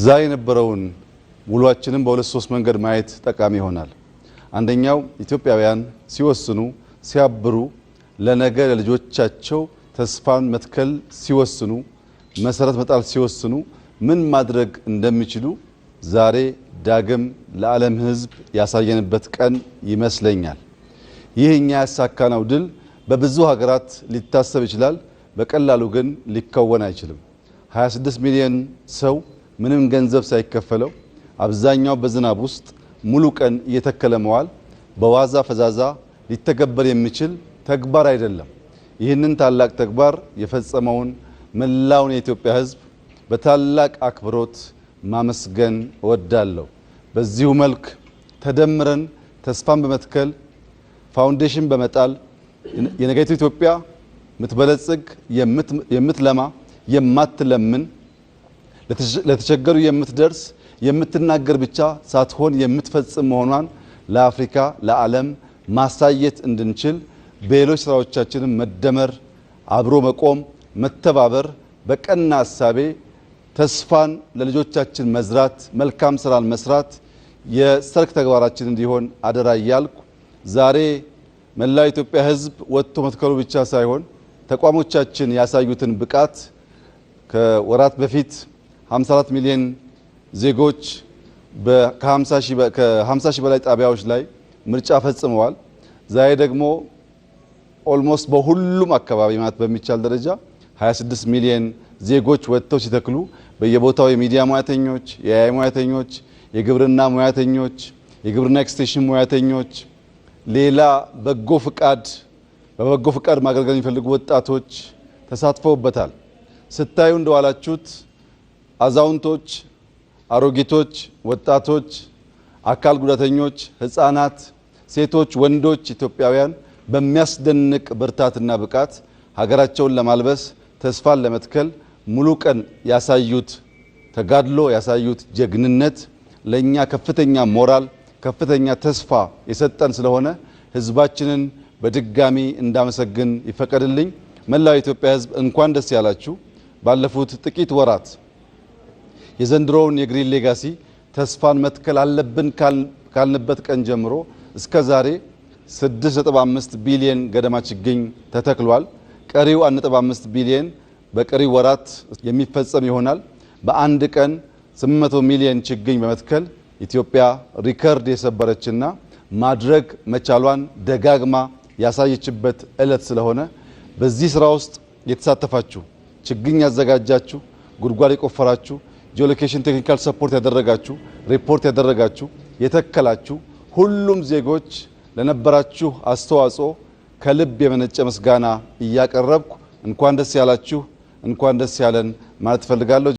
ዛሬ የነበረውን ውሏችንን በሁለት ሶስት መንገድ ማየት ጠቃሚ ይሆናል። አንደኛው ኢትዮጵያውያን ሲወስኑ ሲያብሩ ለነገ ለልጆቻቸው ተስፋን መትከል ሲወስኑ መሰረት መጣል ሲወስኑ ምን ማድረግ እንደሚችሉ ዛሬ ዳግም ለዓለም ሕዝብ ያሳየንበት ቀን ይመስለኛል። ይህኛ ያሳካነው ድል በብዙ ሀገራት ሊታሰብ ይችላል፣ በቀላሉ ግን ሊከወን አይችልም። 26 ሚሊዮን ሰው ምንም ገንዘብ ሳይከፈለው አብዛኛው በዝናብ ውስጥ ሙሉ ቀን እየተከለ መዋል በዋዛ ፈዛዛ ሊተገበር የሚችል ተግባር አይደለም። ይህንን ታላቅ ተግባር የፈጸመውን መላውን የኢትዮጵያ ሕዝብ በታላቅ አክብሮት ማመስገን እወዳለሁ። በዚሁ መልክ ተደምረን ተስፋን በመትከል ፋውንዴሽን በመጣል የነገይቱ ኢትዮጵያ የምትበለጽግ የምትለማ የማትለምን ለተቸገሩ የምትደርስ የምትናገር ብቻ ሳትሆን የምትፈጽም መሆኗን ለአፍሪካ ለዓለም ማሳየት እንድንችል በሌሎች ስራዎቻችንን መደመር፣ አብሮ መቆም፣ መተባበር፣ በቀና ሐሳቤ ተስፋን ለልጆቻችን መዝራት፣ መልካም ስራን መስራት የሰርክ ተግባራችን እንዲሆን አደራ እያልኩ ዛሬ መላው ኢትዮጵያ ሕዝብ ወጥቶ መትከሉ ብቻ ሳይሆን ተቋሞቻችን ያሳዩትን ብቃት ከወራት በፊት 54 ሚሊዮን ዜጎች ከ50 ሺህ በላይ ጣቢያዎች ላይ ምርጫ ፈጽመዋል። ዛሬ ደግሞ ኦልሞስት በሁሉም አካባቢ ማለት በሚቻል ደረጃ 26 ሚሊዮን ዜጎች ወጥተው ሲተክሉ በየቦታው የሚዲያ ሙያተኞች፣ የአይ ሙያተኞች፣ የግብርና ሙያተኞች፣ የግብርና ኤክስቴንሽን ሙያተኞች፣ ሌላ በበጎ ፍቃድ ማገልገል የሚፈልጉ ወጣቶች ተሳትፈውበታል። ስታዩ እንደዋላችሁት አዛውንቶች፣ አሮጊቶች፣ ወጣቶች፣ አካል ጉዳተኞች፣ ህፃናት፣ ሴቶች፣ ወንዶች ኢትዮጵያውያን በሚያስደንቅ ብርታትና ብቃት ሀገራቸውን ለማልበስ ተስፋን ለመትከል ሙሉ ቀን ያሳዩት ተጋድሎ ያሳዩት ጀግንነት ለኛ ከፍተኛ ሞራል ከፍተኛ ተስፋ የሰጠን ስለሆነ ህዝባችንን በድጋሚ እንዳመሰግን ይፈቀድልኝ። መላው የኢትዮጵያ ህዝብ እንኳን ደስ ያላችሁ። ባለፉት ጥቂት ወራት የዘንድሮውን የግሪን ሌጋሲ ተስፋን መትከል አለብን ካልንበት ቀን ጀምሮ እስከ ዛሬ 6.5 ቢሊዮን ገደማ ችግኝ ተተክሏል። ቀሪው 1.5 ቢሊዮን በቀሪ ወራት የሚፈጸም ይሆናል። በአንድ ቀን 800 ሚሊዮን ችግኝ በመትከል ኢትዮጵያ ሪከርድ የሰበረችና ማድረግ መቻሏን ደጋግማ ያሳየችበት ዕለት ስለሆነ በዚህ ስራ ውስጥ የተሳተፋችሁ ችግኝ ያዘጋጃችሁ፣ ጉድጓድ የቆፈራችሁ፣ ጂኦሎኬሽን ቴክኒካል ሰፖርት ያደረጋችሁ፣ ሪፖርት ያደረጋችሁ፣ የተከላችሁ ሁሉም ዜጎች ለነበራችሁ አስተዋጽኦ ከልብ የመነጨ ምስጋና እያቀረብኩ እንኳን ደስ ያላችሁ እንኳን ደስ ያለን ማለት ፈልጋለሁ።